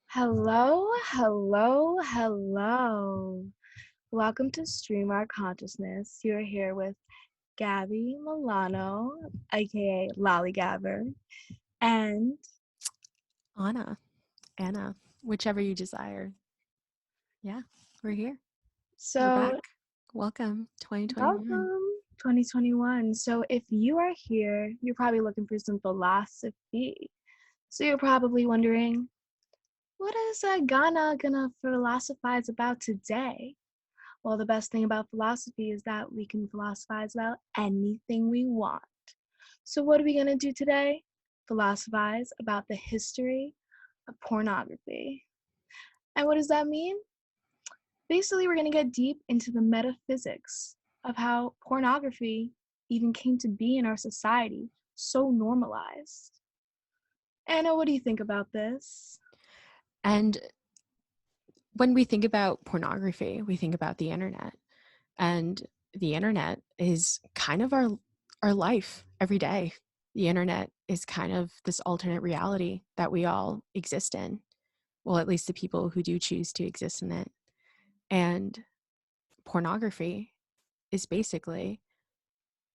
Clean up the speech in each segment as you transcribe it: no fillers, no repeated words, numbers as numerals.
Hello, hello, hello. Welcome to Stream Our Consciousness. You're here with Gaby Milano, aka Lollygabber, and Anna, whichever you desire. Yeah, we're here. We're so back. Welcome, 2021. welcome 2021. So if you are here, you're probably looking for some philosophy. So you're probably wondering, what is GANA gonna philosophize about today? Well, the best thing about philosophy is that we can philosophize about anything we want. So, what are we going to do today? Philosophize about the history of pornography. And what does that mean? Basically, we're going to get deep into the metaphysics of how pornography even came to be in our society, so normalized. Anna, what do you think about this? And when we think about pornography, we think about the internet. And the internet is kind of our life every day. The internet is kind of this alternate reality that we all exist in. Well, at least the people who do choose to exist in it. And pornography is basically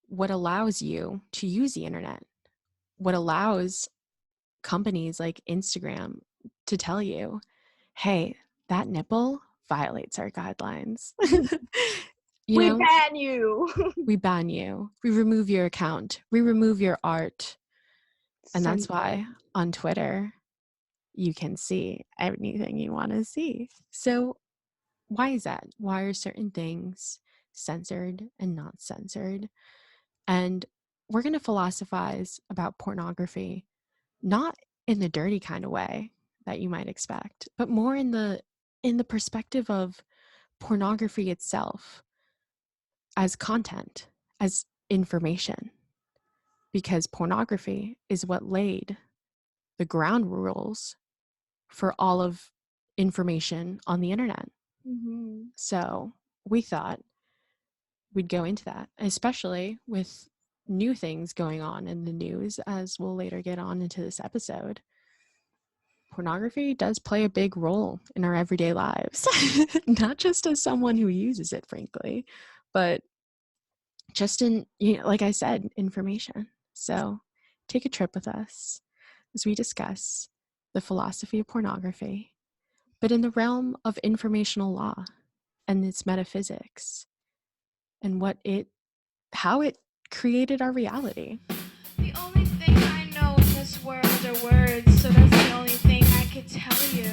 what allows you to use the internet, what allows companies like Instagram to tell you, hey, that nipple violates our guidelines. We ban you. We ban you. We remove your account. We remove your art. And that's why on Twitter, you can see anything you want to see. So why is that? Why are certain things censored and not censored? And we're going to philosophize about pornography, not in the dirty kind of way that you might expect, but more in the perspective of pornography itself as content, as information, because pornography is what laid the ground rules for all of information on the internet. Mm-hmm. So we thought we'd go into that, especially with new things going on in the news, as we'll later get on into this episode. Pornography does play a big role in our everyday lives, not just as someone who uses it, frankly, but just in, like I said, information. So take a trip with us as we discuss the philosophy of pornography, but in the realm of informational law and its metaphysics and how it created our reality. The only thing I know in this world are words, so that's the only thing I could tell you.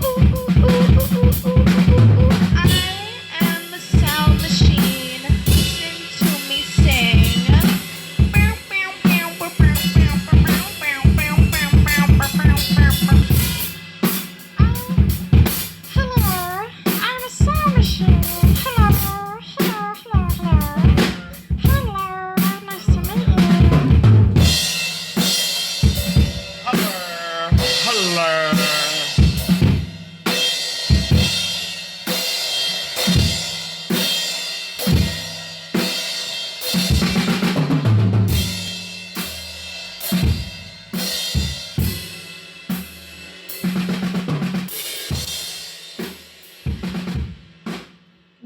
Ooh, ooh, ooh, ooh, ooh, ooh, ooh, ooh. I am a sound machine. Listen to me sing. Hello, I'm a sound machine. Hello, hello, hello, hello. Hello, nice to meet you. Hello.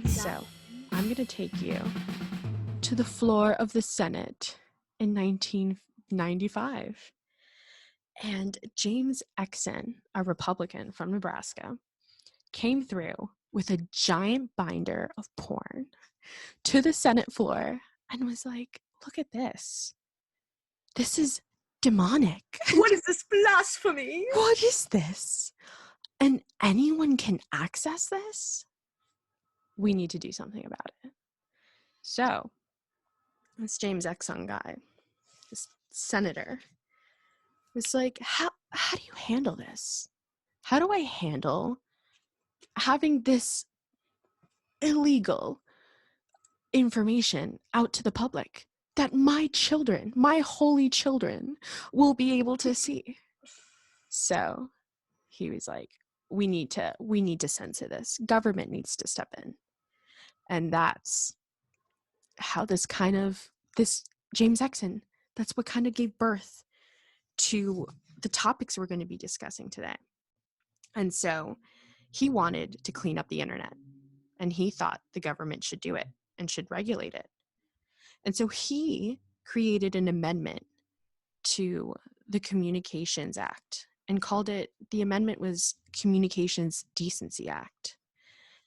So I'm going to take you to the floor of the Senate in 1995. And James Ilcyn, a Republican from Nebraska, came through with a giant binder of porn to the Senate floor and was like, look at this. This is demonic. What is this blasphemy? What is this? And anyone can access this? We need to do something about it. So, this James Ilcyn guy, this senator, was like, how do you handle this? How do I handle having this illegal information out to the public that my children, my holy children, will be able to see? So he was like, we need to censor this. Government needs to step in. And that's how this James Ilcyn, that's what kind of gave birth to the topics we're going to be discussing today. And so he wanted to clean up the internet, and he thought the government should do it and should regulate it. And so he created an amendment to the Communications Act and called it, the amendment was Communications Decency Act.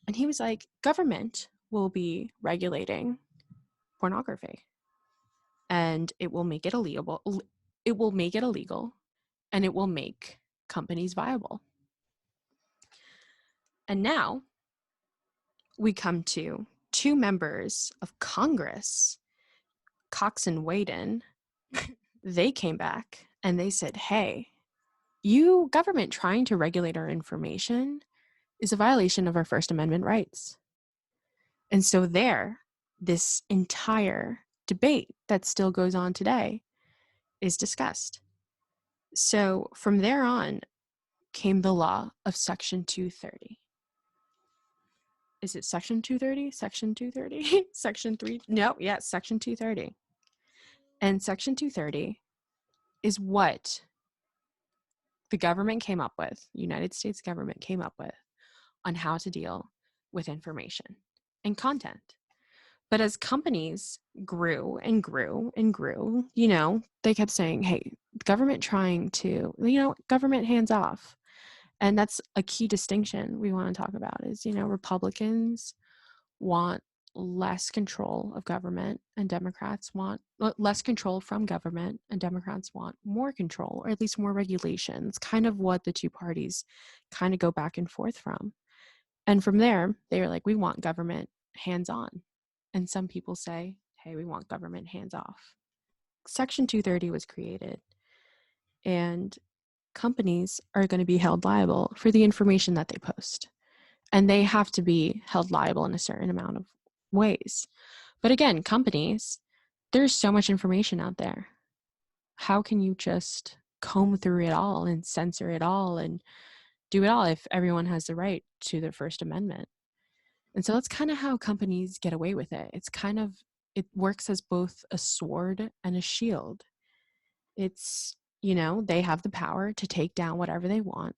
And he was like, government will be regulating pornography, and it will make it illegal. It will make it illegal, and it will make companies viable. And now we come to two members of Congress, Cox and Whedon. They came back and they said, hey, you government trying to regulate our information is a violation of our First Amendment rights. And so this entire debate that still goes on today is discussed. So from there on came the law of Section 230. Is it Section 230? Section 230? Section 3? No, yeah, Section 230. And Section 230 is what the government came up with, United States government came up with, on how to deal with information and content. But as companies grew and grew and grew, they kept saying, hey, government trying to, government hands off. And that's a key distinction we want to talk about is, Republicans want less control of government and Democrats want less control from government and Democrats want more control, or at least more regulations, kind of what the two parties kind of go back and forth from. And from there, they were like, we want government hands-on. And some people say, hey, we want government hands-off. Section 230 was created, and companies are going to be held liable for the information that they post. And they have to be held liable in a certain amount of ways. But again, companies, there's so much information out there. How can you just comb through it all and censor it all and do it all if everyone has the right to the First Amendment? And so that's kind of how companies get away with it. It works as both a sword and a shield. It's, they have the power to take down whatever they want,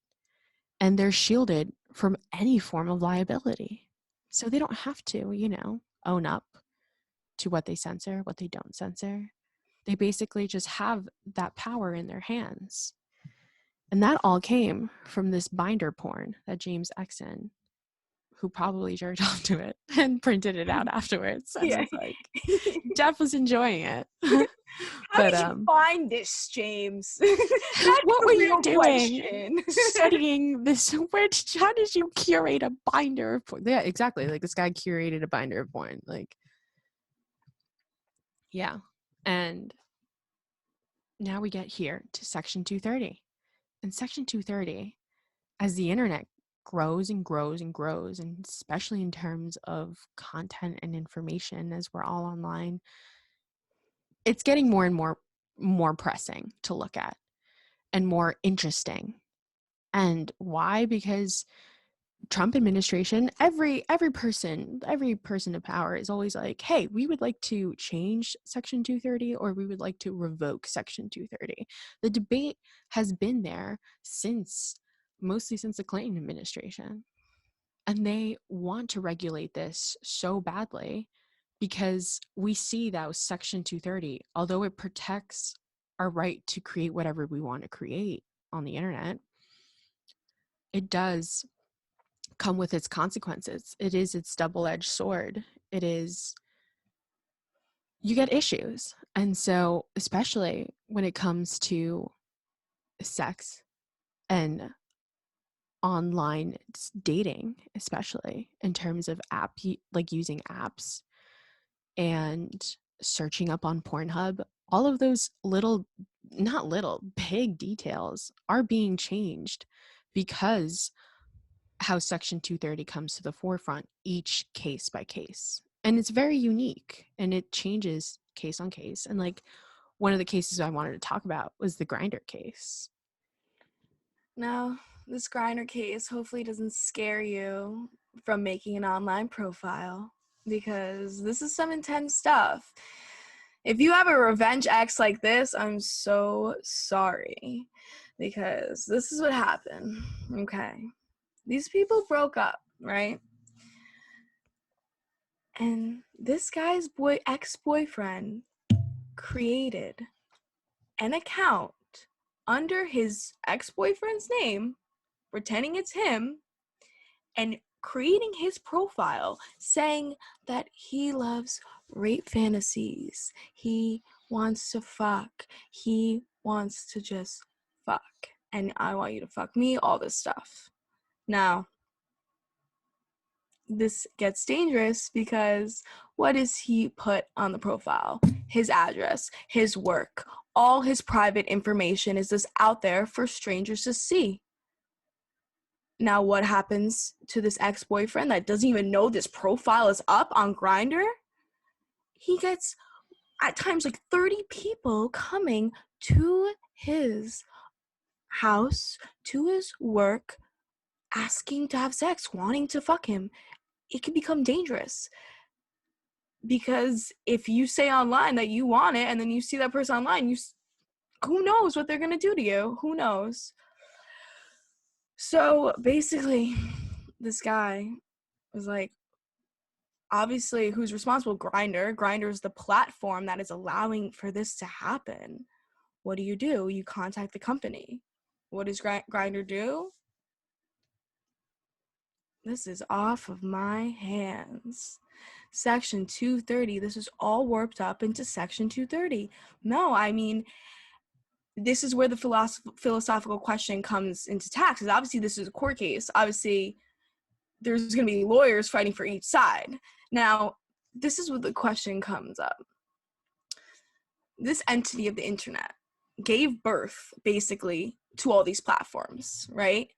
and they're shielded from any form of liability. So they don't have to, own up to what they censor, what they don't censor. They basically just have that power in their hands. And that all came from this binder porn that James Ilcyn, who probably jerked off to it and printed it out afterwards. And was like, Jeff was enjoying it. How did you find this, James? What were you doing studying this? How did you curate a binder of porn? Yeah, exactly. Like, this guy curated a binder of porn. Like, yeah. And now we get here to Section 230. And Section 230, as the internet grows and grows and grows, and especially in terms of content and information, as we're all online, it's getting more and more pressing to look at and more interesting. And why? Because Trump administration, every person of power is always like, hey, we would like to change Section 230, or we would like to revoke Section 230. The debate has been there mostly since the Clinton administration. And they want to regulate this so badly because we see that Section 230, although it protects our right to create whatever we want to create on the internet, it does come with its consequences. It is its double-edged sword. It is, you get issues. And so, especially when it comes to sex and online dating, especially in terms of using apps and searching up on Pornhub, all of those big details are being changed because how Section 230 comes to the forefront each case by case. And it's very unique, and it changes case on case. And like, one of the cases I wanted to talk about was the Grindr case. Now, this Grindr case hopefully doesn't scare you from making an online profile, because this is some intense stuff. If you have a revenge ex like this, I'm so sorry, because this is what happened. Okay. These people broke up, right? And this guy's ex-boyfriend created an account under his ex-boyfriend's name, pretending it's him, and creating his profile saying that he loves rape fantasies. He wants to fuck. He wants to just fuck. And I want you to fuck me, all this stuff. Now, this gets dangerous because what does he put on the profile? His address, his work, all his private information is just out there for strangers to see. Now, what happens to this ex-boyfriend that doesn't even know this profile is up on Grindr? He gets, at times, like 30 people coming to his house, to his work, asking to have sex, wanting to fuck him. It can become dangerous. Because if you say online that you want it, and then you see that person online, who knows what they're going to do to you? Who knows? So basically, this guy was like, obviously, who's responsible? Grindr. Grindr is the platform that is allowing for this to happen. What do? You contact the company. What does Grindr do? This is off of my hands. Section 230. This is all warped up into Section 230. No, I mean, this is where the philosophical question comes into tax. Obviously, this is a court case. Obviously, there's going to be lawyers fighting for each side. Now, this is where the question comes up. This entity of the internet gave birth, basically, to all these platforms, right?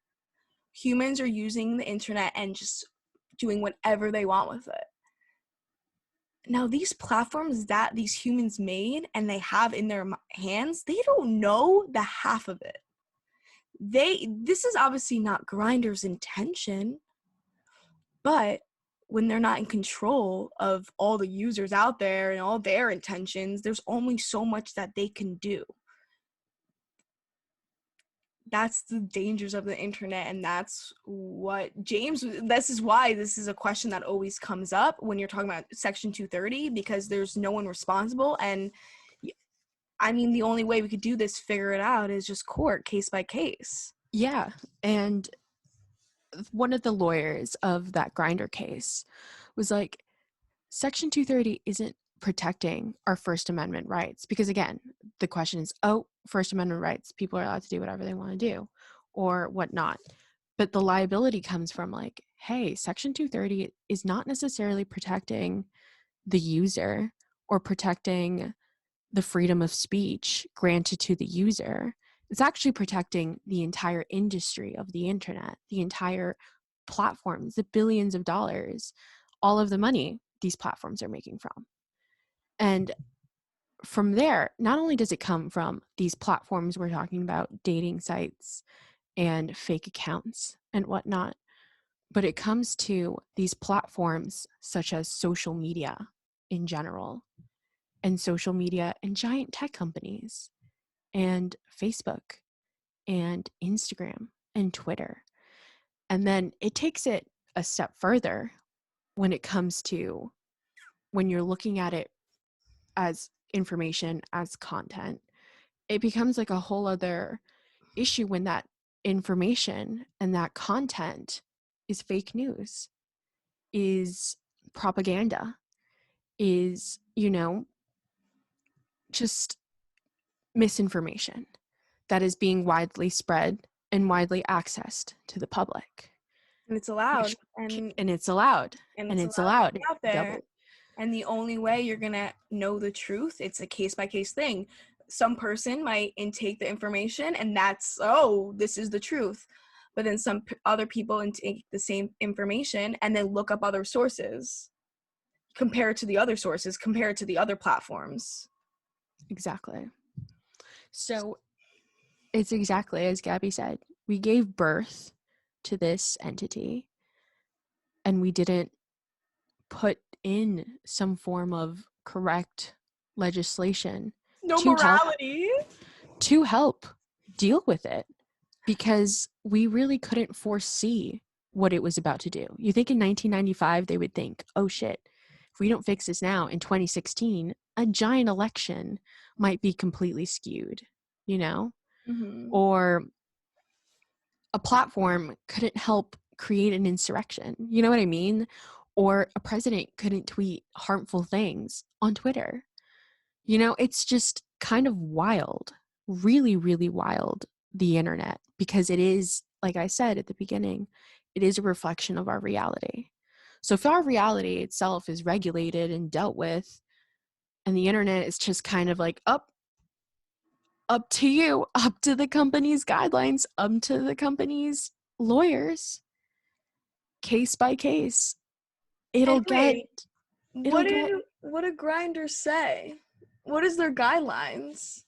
Humans are using the internet and just doing whatever they want with it. Now, these platforms that these humans made and they have in their hands, they don't know the half of it. This is obviously not Grindr's intention, but when they're not in control of all the users out there and all their intentions, there's only so much that they can do. That's the dangers of the internet, and this is why this is a question that always comes up when you're talking about Section 230, because there's no one responsible. And I mean, the only way we could do this, figure it out, is just court, case by case. Yeah, and one of the lawyers of that Grindr case was like, Section 230 isn't protecting our First Amendment rights, because again, the question is, First Amendment rights, people are allowed to do whatever they want to do or whatnot. But the liability comes from like, hey, Section 230 is not necessarily protecting the user or protecting the freedom of speech granted to the user. It's actually protecting the entire industry of the internet, the entire platforms, the billions of dollars, all of the money these platforms are making from. And from there, not only does it come from these platforms we're talking about, dating sites and fake accounts and whatnot, but it comes to these platforms such as social media in general, and social media and giant tech companies and Facebook and Instagram and Twitter. And then it takes it a step further when it comes to when you're looking at it as information, as content. It becomes like a whole other issue when that information and that content is fake news, is propaganda, is, just misinformation that is being widely spread and widely accessed to the public. And it's allowed. And it's allowed. And it's allowed out there. And the only way you're going to know the truth, it's a case-by-case thing. Some person might intake the information and that's, this is the truth. But then some other people intake the same information and then look up other sources, compare it to the other sources, compare it to the other platforms. Exactly. So it's exactly as Gabby said. We gave birth to this entity and we didn't put in some form of correct legislation morality to help deal with it, because we really couldn't foresee what it was about to do. You think in 1995 they would think, oh shit, if we don't fix this now in 2016, a giant election might be completely skewed, you know? Mm-hmm. Or a platform couldn't help create an insurrection. You know what I mean? Or a president couldn't tweet harmful things on Twitter. You know, it's just kind of wild, really, really wild, the internet, because it is, like I said at the beginning, it is a reflection of our reality. So if our reality itself is regulated and dealt with, and the internet is just kind of like up to you, up to the company's guidelines, up to the company's lawyers, case by case, it'll And get wait, what do grinders say? What is their guidelines?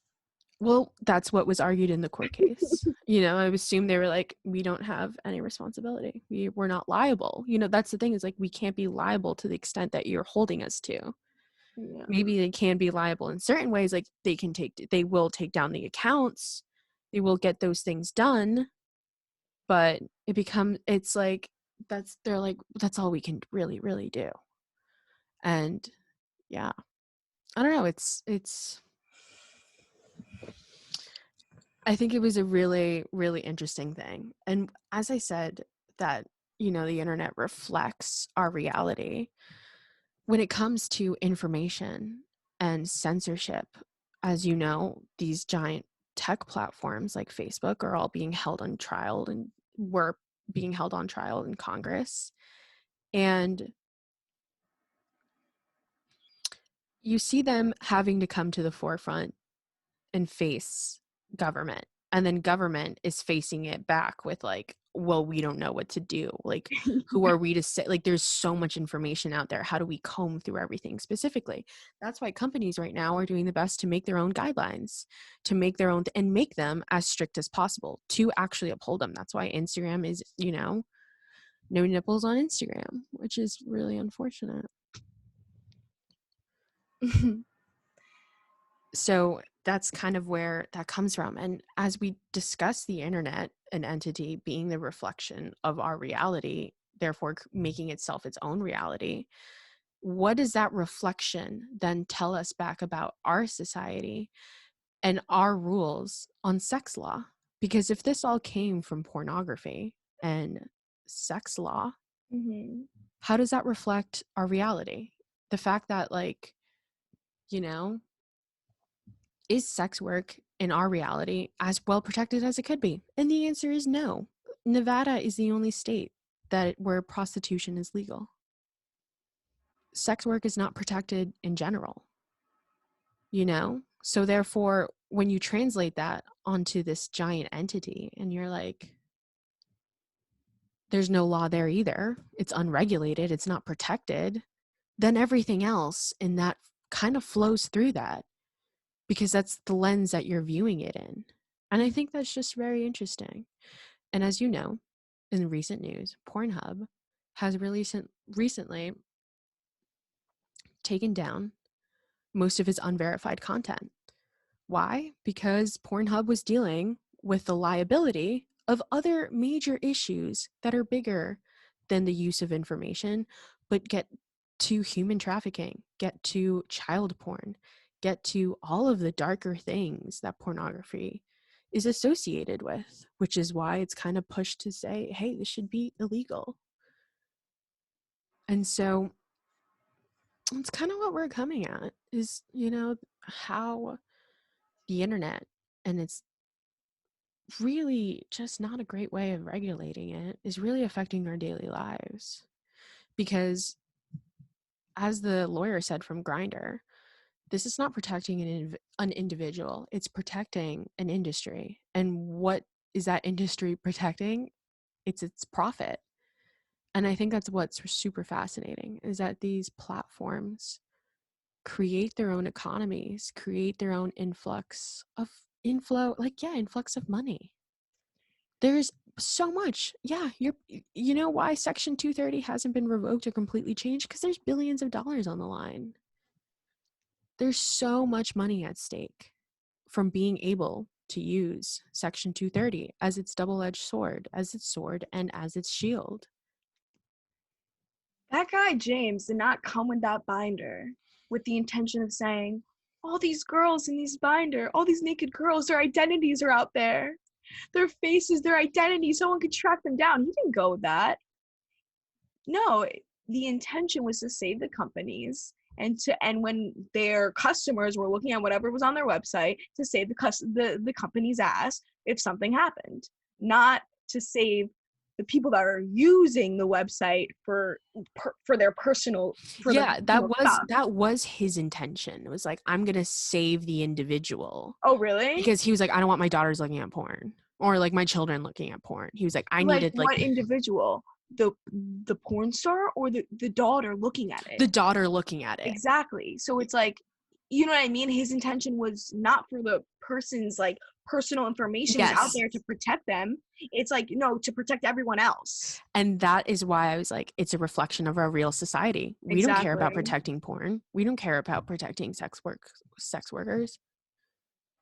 well, that's what was argued in the court case. You know, I assume they were like, we don't have any responsibility. We're not liable. You know, that's the thing, is like, we can't be liable to the extent that you're holding us to. Yeah. Maybe they can be liable in certain ways, like they will take down the accounts, they will get those things done, but it's like, they're like, that's all we can really, really do. And yeah, I don't know, it's I think it was a really, really interesting thing. And as I said, that, you know, the internet reflects our reality. When it comes to information and censorship, as you know, these giant tech platforms like Facebook are all being held on trial, and were being held on trial in Congress. And you see them having to come to the forefront and face government, and then government is facing it back with like, well, we don't know what to do, like, who are we to say, like, there's so much information out there, how do we comb through everything specifically? That's why companies right now are doing the best to make their own guidelines, to make their own, and make them as strict as possible to actually uphold them. That's why Instagram is, you know, no nipples on Instagram, which is really unfortunate. So that's kind of where that comes from. And as we discuss the internet, an entity being the reflection of our reality, therefore making itself its own reality, what does that reflection then tell us back about our society and our rules on sex law? Because if this all came from pornography and sex law, Mm-hmm. how does that reflect our reality? The fact that, like, you know, is sex work in our reality as well protected as it could be? And the answer is no. Nevada is the only state where prostitution is legal. Sex work is not protected in general, you know? So therefore, when you translate that onto this giant entity and you're like, there's no law there either, it's unregulated, it's not protected, then everything else in that kind of flows through that, because that's the lens that you're viewing it in. And I think that's just very interesting. And as you know, in recent news, Pornhub has recently taken down most of its unverified content. Why? Because Pornhub was dealing with the liability of other major issues that are bigger than the use of information, but get to human trafficking, get to child porn, get to all of the darker things that pornography is associated with, which is why it's kind of pushed to say, hey, this should be illegal. And so it's kind of what we're coming at, is, you know, how the internet, and it's really just not a great way of regulating it, is really affecting our daily lives. Because as the lawyer said from Grindr, this is not protecting an individual, it's protecting an industry. And what is that industry protecting? It's its profit. And I think that's what's super fascinating, is that these platforms create their own economies, create their own influx of money. There's so much. Yeah, you know why Section 230 hasn't been revoked or completely changed? Because there's billions of dollars on the line. There's so much money at stake from being able to use Section 230 as its double-edged sword, as its sword and as its shield. That guy James did not come with that binder with the intention of saying, all these girls in these binder, all these naked girls, their identities are out there. Their faces, their identities, someone could track them down. He didn't go with that. No, the intention was to save the companies and when their customers were looking at whatever was on their website, to save the company's ass if something happened, not to save the people that are using the website for their personal that was his intention. It was like, I'm gonna save the individual. Oh really? Because he was like, I don't want my daughters looking at porn, or like my children looking at porn. He was like, I needed what individual, the porn star or the daughter looking at it? The daughter looking at it. Exactly. So it's like, you know what I mean? His intention was not for the person's like personal information out there to protect them. It's like, no, to protect everyone else. And that is why I was like, it's a reflection of our real society. We don't care about protecting porn. We don't care about protecting sex workers.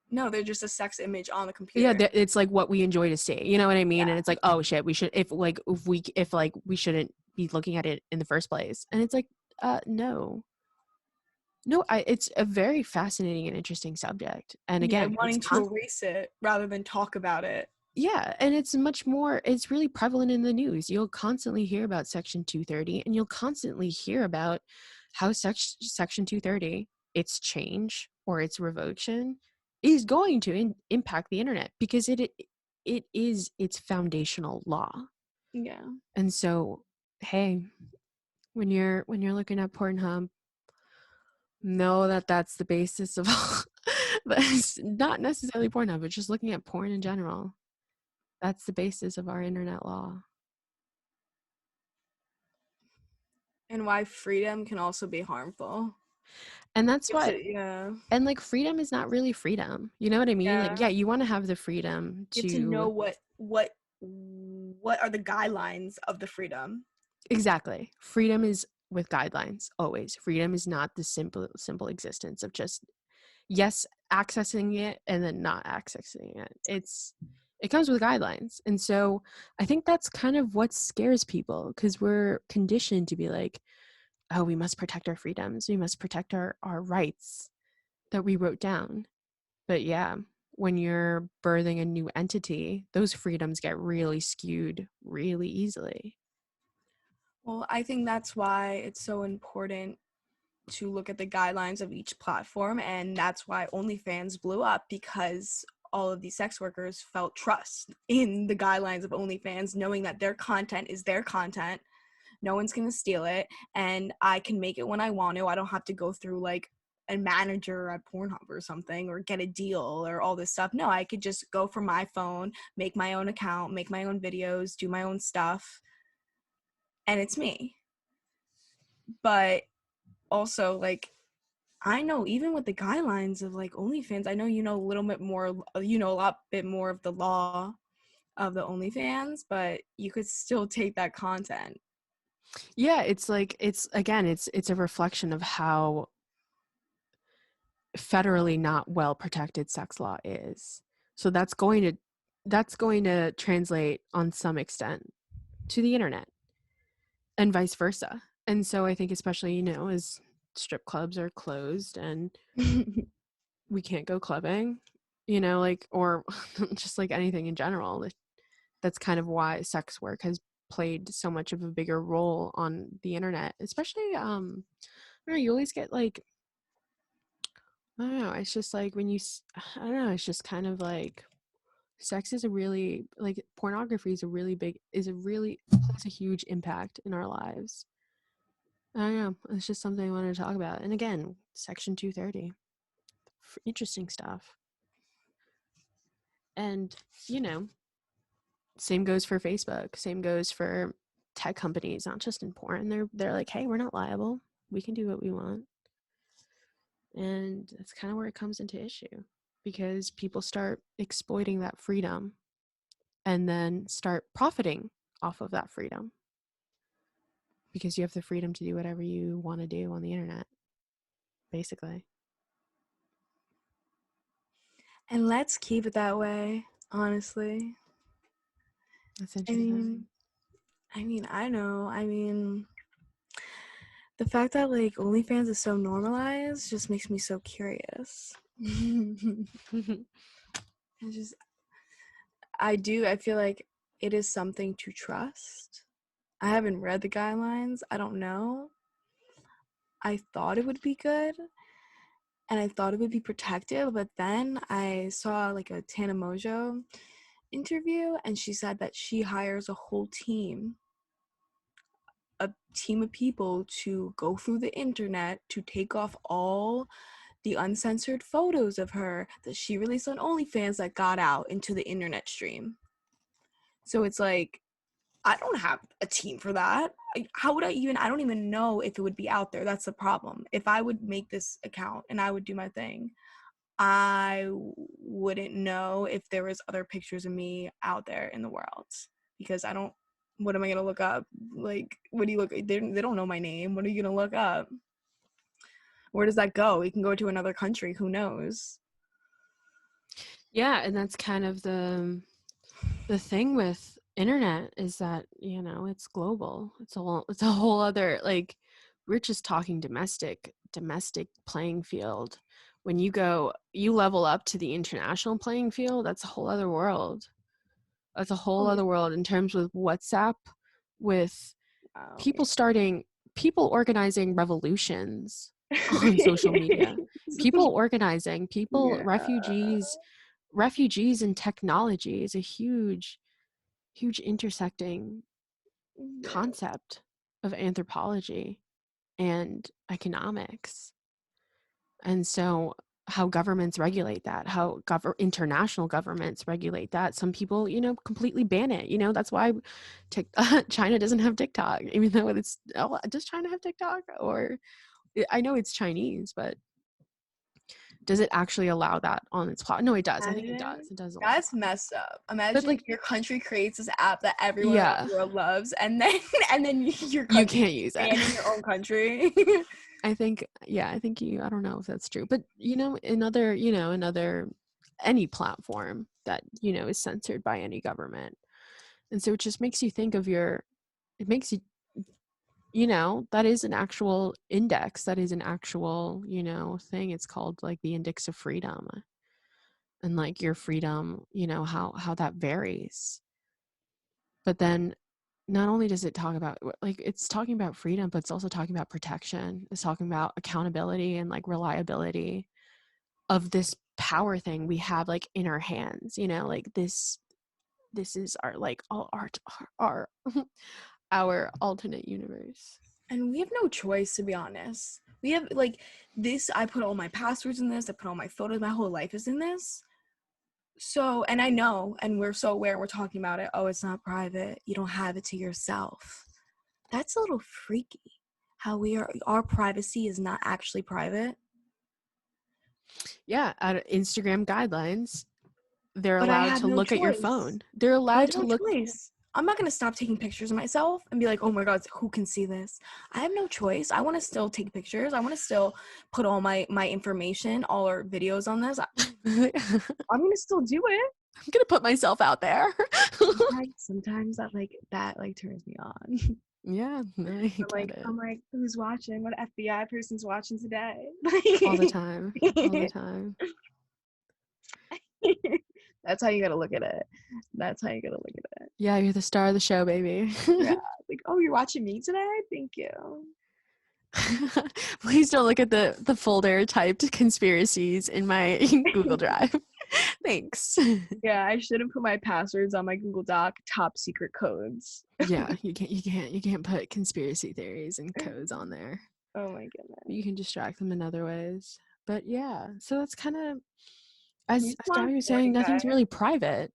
No, they're just a sex image on the computer. Yeah, it's like what we enjoy to see. You know what I mean? Yeah. And it's like, oh shit, we should if we shouldn't be looking at it in the first place. And it's like, no, it's a very fascinating and interesting subject. And again, wanting to erase it rather than talk about it. Yeah, and it's really prevalent in the news. You'll constantly hear about Section 230, and you'll constantly hear about how Section 230, its change or its revocation, is going to impact the internet, because it is its foundational law. Yeah. And so, hey, when you're looking at Pornhub, know that that's the basis of all. But it's not necessarily Pornhub, but just looking at porn in general. That's the basis of our internet law. And why freedom can also be harmful. And that's why, and like, freedom is not really freedom. You know what I mean? Yeah. Like, yeah, you want to have the freedom to know what are the guidelines of the freedom. Exactly. Freedom is with guidelines, always. Freedom is not the simple existence of just, yes, accessing it and then not accessing it. It comes with guidelines. And so I think that's kind of what scares people, because we're conditioned to be like, oh, we must protect our freedoms. We must protect our rights that we wrote down. But yeah, when you're birthing a new entity, those freedoms get really skewed really easily. Well, I think that's why it's so important to look at the guidelines of each platform. And that's why OnlyFans blew up, because all of these sex workers felt trust in the guidelines of OnlyFans, knowing that their content is their content. No one's going to steal it. And I can make it when I want to. I don't have to go through like a manager at Pornhub or something, or get a deal or all this stuff. No, I could just go from my phone, make my own account, make my own videos, do my own stuff. And it's me. But also, like, I know even with the guidelines of like OnlyFans, I know a little bit more, a lot bit more of the law of the OnlyFans, but you could still take that content. Yeah, it's like, it's a reflection of how federally not well protected sex law is. So that's going to translate on some extent to the internet, and vice versa. And so I think, especially, as strip clubs are closed and we can't go clubbing, like, or just like anything in general, that's kind of why sex work has played so much of a bigger role on the internet. Especially, I don't know, you always get like, I don't know, it's just like when I don't know, it's just kind of like, sex is pornography is plays a huge impact in our lives. I don't know, it's just something I wanted to talk about. And again, Section 230, interesting stuff. And same goes for Facebook, same goes for tech companies, not just in porn. They're like, hey, we're not liable, we can do what we want. And that's kind of where it comes into issue, because people start exploiting that freedom and then start profiting off of that freedom, because you have the freedom to do whatever you want to do on the internet, basically. And let's keep it that way, honestly. That's interesting. I mean, I know. I mean, The fact that like OnlyFans is so normalized just makes me so curious. It's just, I feel like it is something to trust. I haven't read the guidelines. I don't know. I thought it would be good and I thought it would be protective, but then I saw like a Tana Mojo interview and she said that she hires a whole team, a team of people to go through the internet to take off all the uncensored photos of her that she released on OnlyFans that got out into the internet stream. So it's like, I don't have a team for that. How would I don't even know if it would be out there. That's the problem. If I would make this account and I would do my thing, I wouldn't know if there was other pictures of me out there in the world because what am I going to look up? Like, what do you look, they don't know my name. What are you going to look up? Where does that go? You can go to another country. Who knows? Yeah, and that's kind of the thing with internet is that, you know, it's global. It's a whole other, like, we're just talking domestic playing field. When you level up to the international playing field, that's a whole other world. That's a whole other world in terms with WhatsApp, with people organizing revolutions on social media, refugees in technology is a huge intersecting concept of anthropology and economics. And so how governments regulate that, how international governments regulate that. Some people, you know, completely ban it. You know, that's why China doesn't have TikTok, even though does China have TikTok? Or I know it's Chinese, but does it actually allow that on its platform? No, it does. I think it does. It does. That's messed up. Imagine like your country creates this app that everyone around the world loves, and then your country you can't use it in your own country. I think I don't know if that's true, but you know, any platform that, you know, is censored by any government. And so it just makes you think of you know, that is an actual index, that is an actual, you know, thing. It's called like the index of freedom, and like your freedom, you know, how that varies. But then not only does it talk about, like, it's talking about freedom, but it's also talking about protection. It's talking about accountability and like reliability of this power thing we have like in our hands, you know, like this is our like all our our alternate universe. And we have no choice, to be honest. We have like this, I put all my passwords in this, I put all my photos, my whole life is in this. So, and I know, and we're so aware, we're talking about it, oh, it's not private, you don't have it to yourself. That's a little freaky, how our privacy is not actually private. Yeah, out of Instagram guidelines, they're allowed to look at your phone. They're allowed to look. I'm not going to stop taking pictures of myself and be like, oh my God, who can see this? I have no choice. I want to still take pictures. I want to still put all my information, all our videos on this. I'm going to still do it. I'm going to put myself out there. Sometimes that turns me on. Yeah. I'm like, who's watching? What FBI person's watching today? All the time. All the time. That's how you gotta look at it. Yeah, you're the star of the show, baby. Yeah, like, oh, you're watching me today? Thank you. Please don't look at the folder typed conspiracies in my Google Drive. Thanks. Yeah, I should have put my passwords on my Google Doc, top secret codes. Yeah, you can't put conspiracy theories and codes on there. Oh my goodness. You can distract them in other ways. But yeah, so that's kind of, as Gaby was saying, nothing's really private.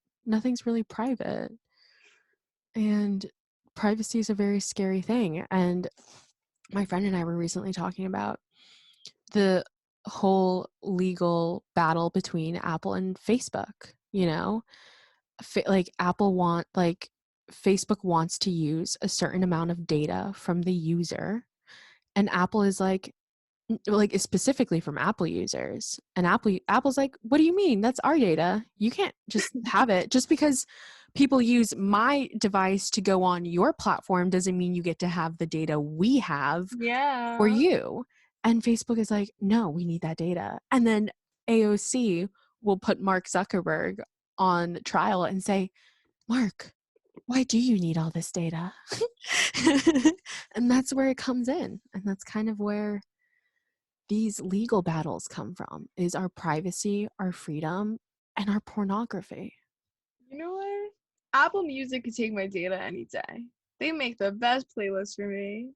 And privacy is a very scary thing. And my friend and I were recently talking about the whole legal battle between Apple and Facebook, you know? Like Facebook wants to use a certain amount of data from the user, and Apple is like, like specifically from Apple users. And Apple's like, what do you mean? That's our data. You can't just have it. Just because people use my device to go on your platform doesn't mean you get to have the data we have for you. And Facebook is like, no, we need that data. And then AOC will put Mark Zuckerberg on trial and say, Mark, why do you need all this data? And that's where it comes in. And that's kind of where these legal battles come from, is our privacy, our freedom, and our pornography. You know what? Apple Music could take my data any day. They make the best playlist for me.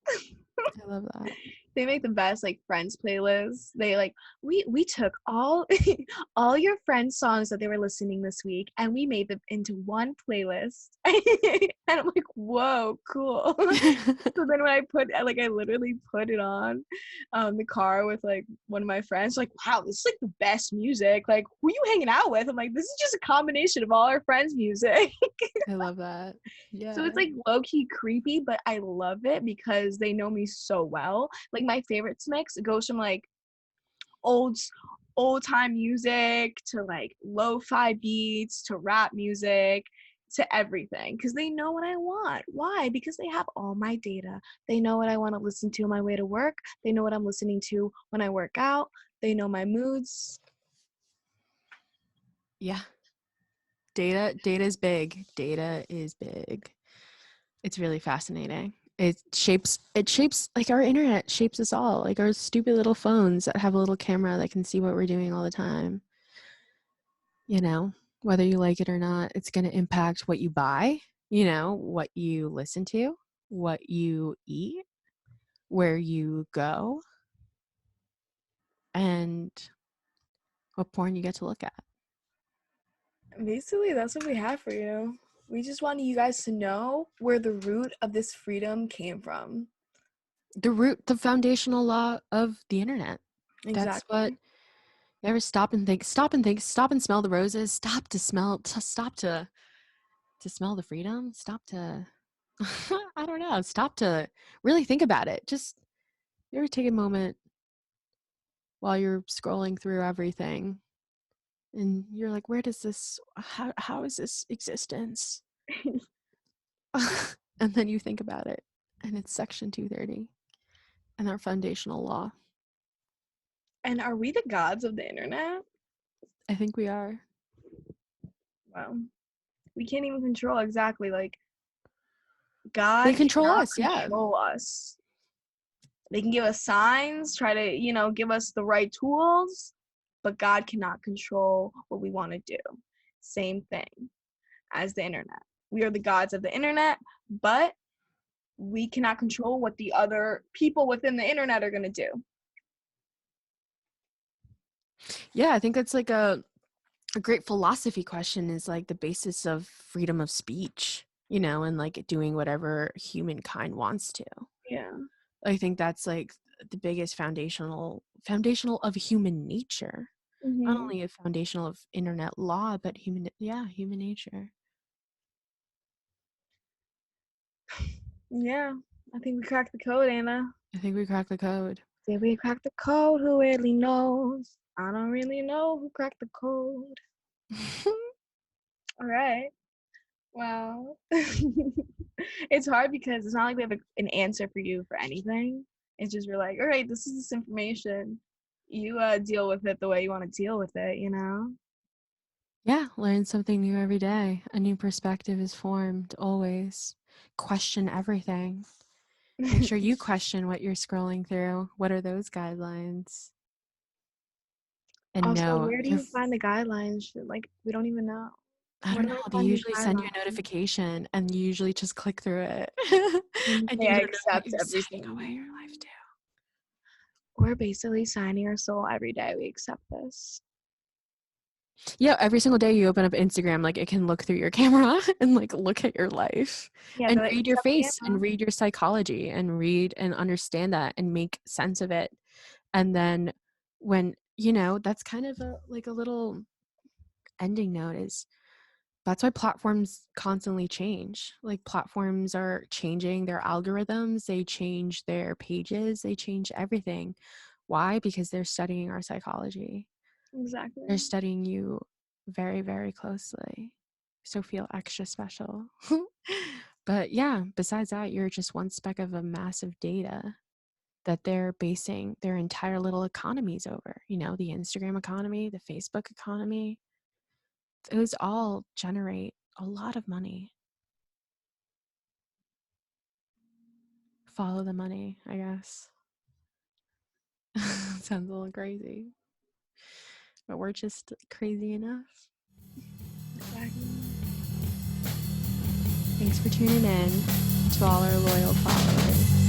I love that. They make the best like friends playlists. They like we took all all your friends' songs that they were listening this week and we made them into one playlist. And I'm like, whoa, cool. So then when I literally put it on the car with like one of my friends, like, wow, this is like the best music. Like, who are you hanging out with? I'm like, this is just a combination of all our friends' music. I love that. Yeah. So it's like low-key creepy, but I love it because they know me so well. Like my favorites mix, it goes from like old time music to like lo-fi beats to rap music to everything, because they know what I want. Why? Because they have all my data. They know what I want to listen to on my way to work. They know what I'm listening to when I work out. They know my moods. Yeah. Data is big. Data is big. It's really fascinating. It shapes like our internet shapes us all, like our stupid little phones that have a little camera that can see what we're doing all the time. You know, whether you like it or not, it's going to impact what you buy, you know, what you listen to, what you eat, where you go, and what porn you get to look at. Basically, that's what we have for you. We just wanted you guys to know where the root of this freedom came from. The foundational law of the internet. Exactly. That's what. You ever stop and stop and smell the roses, stop to smell the freedom, stop to I don't know, stop to really think about it. Just, you ever take a moment while you're scrolling through everything and you're like, where does this, how is this existence? And then you think about it, and it's section 230 and our foundational law. And are we the gods of the internet? I think we are. Wow. We can't even control exactly, like, God They control cannot us, yeah. control us. They can give us signs, try to, give us the right tools, but God cannot control what we want to do. Same thing as the internet. We are the gods of the internet, but we cannot control what the other people within the internet are going to do. Yeah, I think that's like a great philosophy question, is like the basis of freedom of speech, and like doing whatever humankind wants to. Yeah. I think that's like the biggest foundational of human nature. Mm-hmm. Not only a foundational of internet law, but human nature. Yeah, I think we cracked the code, Anna. I think we cracked the code. Did we crack the code? Who really knows? I don't really know who cracked the code. All right. Wow. It's hard because it's not like we have an answer for you for anything. It's just we're like, all right, this is this information. You deal with it the way you want to deal with it, Yeah, learn something new every day. A new perspective is formed always. Question everything. Make sure you question what you're scrolling through. What are those guidelines? And also, where do you find the guidelines? Like, we don't even know. I don't know. They usually send you a notification and you usually just click through it. And you I don't know accept what you're everything. signing away your life to. We're basically signing our soul every day. We accept this. Yeah, every single day you open up Instagram, like it can look through your camera and like look at your life, and read your face and read your psychology and read and understand that and make sense of it. And then when, that's kind of a little ending note, is That's why platforms constantly change. Like, platforms are changing their algorithms, they change their pages, they change everything. Why? Because they're studying our psychology. Exactly. They're studying you very, very closely. So feel extra special. But yeah, besides that, you're just one speck of a massive data that they're basing their entire little economies over. You know, the Instagram economy, the Facebook economy, those all generate a lot of money. Follow the money, I guess. Sounds a little crazy, but we're just crazy enough. Exactly. Thanks for tuning in to all our loyal followers.